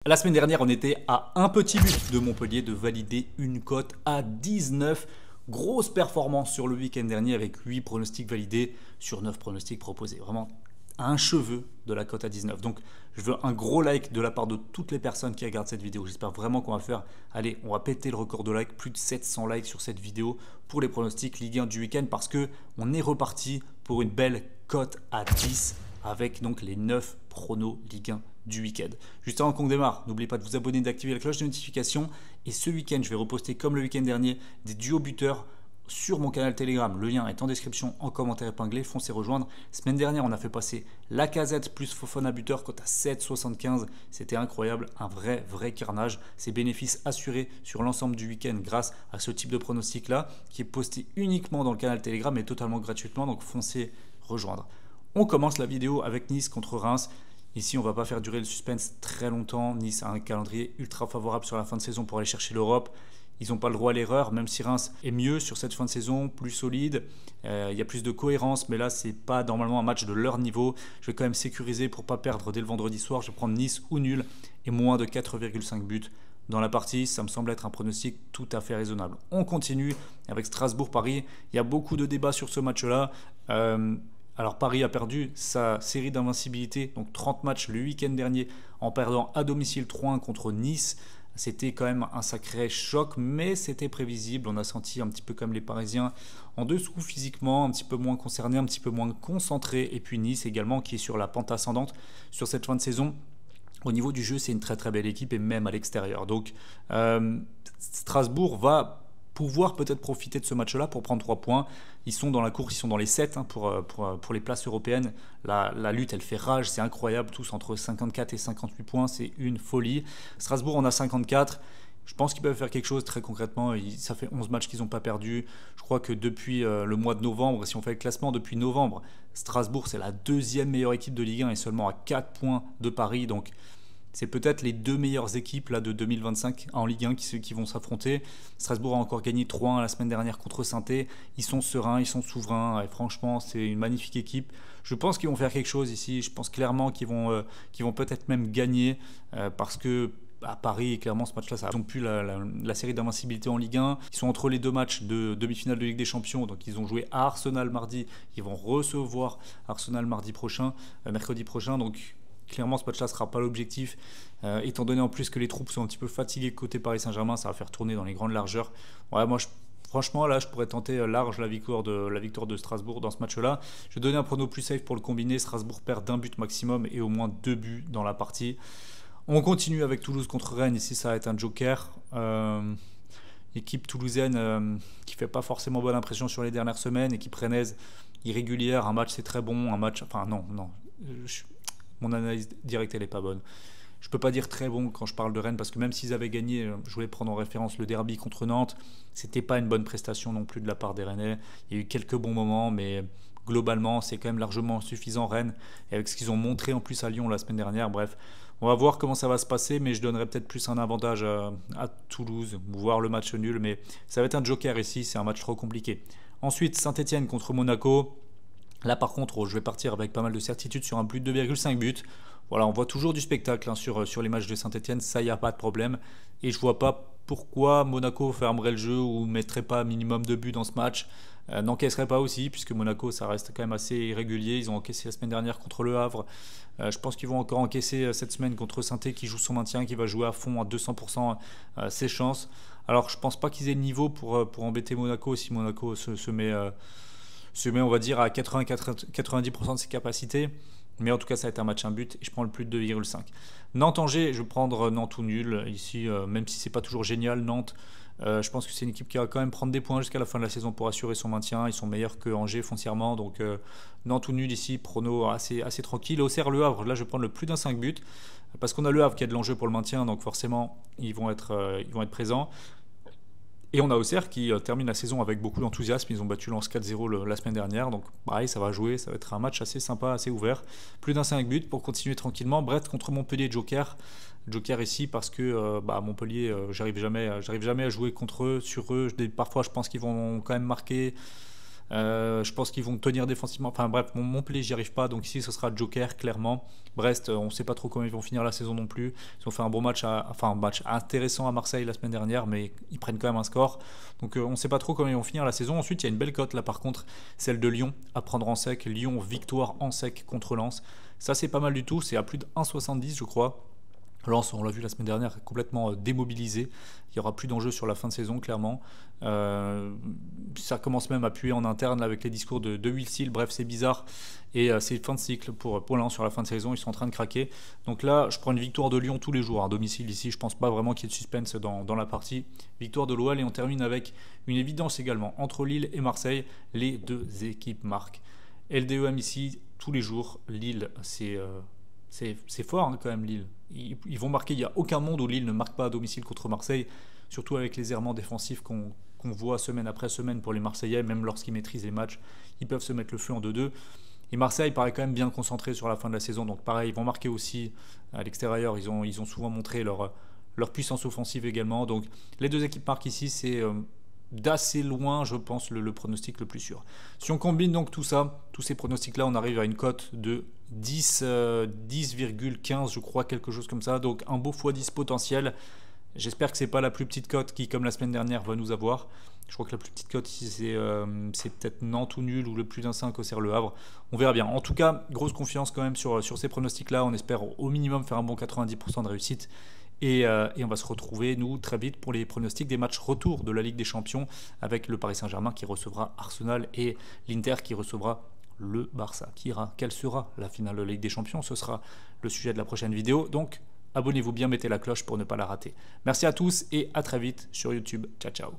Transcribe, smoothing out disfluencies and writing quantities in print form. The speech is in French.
La semaine dernière, on était à un petit but de Montpellier de valider une cote à 19. Grosse performance sur le week-end dernier avec 8 pronostics validés sur 9 pronostics proposés. Vraiment à un cheveu de la cote à 19. Donc je veux un gros like de la part de toutes les personnes qui regardent cette vidéo. J'espère vraiment qu'on va faire, allez, on va péter le record de likes, plus de 700 likes sur cette vidéo pour les pronostics Ligue 1 du week-end parce que on est reparti pour une belle cote à 10 avec donc les 9 pronos Ligue 1 du week-end. Juste avant qu'on démarre, n'oubliez pas de vous abonner et d'activer la cloche de notification. Et ce week-end, je vais reposter comme le week-end dernier des duos buteurs sur mon canal Telegram. Le lien est en description, en commentaire épinglé. Foncez rejoindre. Semaine dernière, on a fait passer Lacazette plus Fofana buteur cote à 7,75. C'était incroyable, un vrai carnage. C'est bénéfices assurés sur l'ensemble du week-end grâce à ce type de pronostic-là qui est posté uniquement dans le canal Telegram et totalement gratuitement. Donc foncez rejoindre. On commence la vidéo avec Nice contre Reims. Ici, on ne va pas faire durer le suspense très longtemps. Nice a un calendrier ultra favorable sur la fin de saison pour aller chercher l'Europe. Ils n'ont pas le droit à l'erreur, même si Reims est mieux sur cette fin de saison, plus solide. Il y a plus de cohérence, mais là, ce n'est pas normalement un match de leur niveau. Je vais quand même sécuriser pour ne pas perdre dès le vendredi soir. Je vais prendre Nice ou nul et moins de 4,5 buts dans la partie. Ça me semble être un pronostic tout à fait raisonnable. On continue avec Strasbourg-Paris. Il y a beaucoup de débats sur ce match-là. Alors Paris a perdu sa série d'invincibilité, donc 30 matchs le week-end dernier en perdant à domicile 3-1 contre Nice. C'était quand même un sacré choc, mais c'était prévisible. On a senti un petit peu comme les Parisiens en dessous physiquement, un petit peu moins concernés, un petit peu moins concentrés. Et puis Nice également qui est sur la pente ascendante sur cette fin de saison. Au niveau du jeu, c'est une très belle équipe et même à l'extérieur. Donc Strasbourg va pouvoir peut-être profiter de ce match-là pour prendre 3 points. Ils sont dans la course, ils sont dans les 7 pour les places européennes. La lutte, elle fait rage, c'est incroyable. Tous entre 54 et 58 points, c'est une folie. Strasbourg, on a 54. Je pense qu'ils peuvent faire quelque chose très concrètement. Ça fait 11 matchs qu'ils n'ont pas perdu. Je crois que depuis le mois de novembre, si on fait le classement depuis novembre, Strasbourg, c'est la deuxième meilleure équipe de Ligue 1 et seulement à 4 points de Paris. Donc c'est peut-être les deux meilleures équipes là, de 2025 en Ligue 1 qui vont s'affronter. Strasbourg a encore gagné 3-1 la semaine dernière contre Saint-Étienne. Ils sont sereins, ils sont souverains. Et franchement, c'est une magnifique équipe. Je pense qu'ils vont faire quelque chose ici. Je pense clairement qu'ils vont peut-être même gagner parce que à Paris, clairement, ce match-là, ils n'ont plus la série d'invincibilité en Ligue 1. Ils sont entre les deux matchs de demi-finale de Ligue des Champions. Donc, ils ont joué à Arsenal mardi. Ils vont recevoir Arsenal mercredi prochain. Donc, clairement, ce match-là ne sera pas l'objectif. Étant donné en plus que les troupes sont un petit peu fatiguées côté Paris Saint-Germain, ça va faire tourner dans les grandes largeurs. Ouais, moi, franchement, là, je pourrais tenter large la victoire de Strasbourg dans ce match-là. Je vais donner un prono plus safe pour le combiner. Strasbourg perd d'un but maximum et au moins 2 buts dans la partie. On continue avec Toulouse contre Rennes. Ici, ça va être un joker. Équipe toulousaine qui ne fait pas forcément bonne impression sur les dernières semaines. Équipe rennaise irrégulière. Un match, c'est très bon. Un match, enfin, non. Mon analyse directe, elle n'est pas bonne. Je ne peux pas dire très bon quand je parle de Rennes parce que même s'ils avaient gagné, je voulais prendre en référence le derby contre Nantes. C'était pas une bonne prestation non plus de la part des Rennais. Il y a eu quelques bons moments, mais globalement, c'est quand même largement suffisant Rennes. Et avec ce qu'ils ont montré en plus à Lyon la semaine dernière, bref, on va voir comment ça va se passer, mais je donnerais peut-être plus un avantage à Toulouse, voire le match nul, mais ça va être un joker ici, c'est un match trop compliqué. Ensuite, Saint-Etienne contre Monaco. Là par contre, je vais partir avec pas mal de certitude sur un but de 2,5 buts. Voilà, on voit toujours du spectacle sur les matchs de Saint-Etienne, ça, il n'y a pas de problème. Et je ne vois pas pourquoi Monaco fermerait le jeu ou ne mettrait pas un minimum de buts dans ce match. N'encaisserait pas aussi, puisque Monaco, ça reste quand même assez irrégulier. Ils ont encaissé la semaine dernière contre Le Havre. Je pense qu'ils vont encore encaisser cette semaine contre Saint-Étienne, qui joue son maintien, qui va jouer à fond à 200% ses chances. Alors, je ne pense pas qu'ils aient le niveau pour embêter Monaco si Monaco se met, on va dire, à 90% de ses capacités. Mais en tout cas, ça va être un match un but et je prends le plus de 2,5. Nantes-Angers, je vais prendre Nantes ou nul. Ici, même si c'est pas toujours génial, Nantes, je pense que c'est une équipe qui va quand même prendre des points jusqu'à la fin de la saison pour assurer son maintien. Ils sont meilleurs que Angers foncièrement. Donc Nantes ou nul ici, prono assez tranquille. Auxerre, Le Havre, là je vais prendre le plus d'un 5 buts. Parce qu'on a Le Havre qui a de l'enjeu pour le maintien. Donc forcément, ils vont être présents. Et on a Auxerre qui termine la saison avec beaucoup d'enthousiasme. Ils ont battu Lens 4-0 la semaine dernière. Donc pareil, ça va jouer. Ça va être un match assez sympa, assez ouvert. Plus d'un 5 buts pour continuer tranquillement. Brest contre Montpellier, joker. Joker ici parce que Montpellier, j'arrive jamais à jouer contre eux, sur eux. Parfois, je pense qu'ils vont quand même marquer. Je pense qu'ils vont tenir défensivement. Enfin bref, Montpellier, j'y arrive pas. Donc ici, ce sera Joker, clairement. Brest, on ne sait pas trop comment ils vont finir la saison non plus. Ils ont fait un bon match, enfin un match intéressant à Marseille la semaine dernière, mais ils prennent quand même un score. Donc on ne sait pas trop comment ils vont finir la saison. Ensuite, il y a une belle cote là par contre, celle de Lyon, à prendre en sec. Lyon, victoire en sec contre Lens. Ça, c'est pas mal du tout. C'est à plus de 1,70, je crois. Lens, on l'a vu la semaine dernière, complètement démobilisé. Il n'y aura plus d'enjeu sur la fin de saison, clairement. Ça commence même à puer en interne là, avec les discours de Will Seal. Bref, c'est bizarre. Et c'est fin de cycle pour Lens sur la fin de saison. Ils sont en train de craquer. Donc là, je prends une victoire de Lyon tous les jours. À domicile ici, je pense pas vraiment qu'il y ait de suspense dans la partie. Victoire de l'OL et on termine avec une évidence également. Entre Lille et Marseille, les deux équipes marquent. LDEM ici, tous les jours. Lille, c'est fort hein, quand même Lille. Ils vont marquer, il n'y a aucun monde où Lille ne marque pas à domicile contre Marseille, surtout avec les errements défensifs qu'on voit semaine après semaine pour les Marseillais, même lorsqu'ils maîtrisent les matchs, ils peuvent se mettre le feu en 2-2. Et Marseille paraît quand même bien concentré sur la fin de la saison, donc pareil, ils vont marquer aussi à l'extérieur, ils ont souvent montré leur puissance offensive également. Donc les deux équipes marquent ici, c'est d'assez loin, je pense, le pronostic le plus sûr. Si on combine donc tout ça, tous ces pronostics-là, on arrive à une cote de 10,15, je crois, quelque chose comme ça. Donc un beau x10 potentiel. J'espère que c'est pas la plus petite cote qui, comme la semaine dernière, va nous avoir. Je crois que la plus petite cote ici, c'est peut-être Nantes ou nul, ou le plus d'un 5 au Serre Le Havre. On verra bien. En tout cas, grosse confiance quand même sur ces pronostics-là. On espère au minimum faire un bon 90% de réussite. Et on va se retrouver, nous, très vite pour les pronostics des matchs retour de la Ligue des Champions avec le Paris Saint-Germain qui recevra Arsenal et l'Inter qui recevra le Barça. Quelle sera la finale de la Ligue des Champions? Ce sera le sujet de la prochaine vidéo. Donc, abonnez-vous bien, mettez la cloche pour ne pas la rater. Merci à tous et à très vite sur YouTube. Ciao, ciao.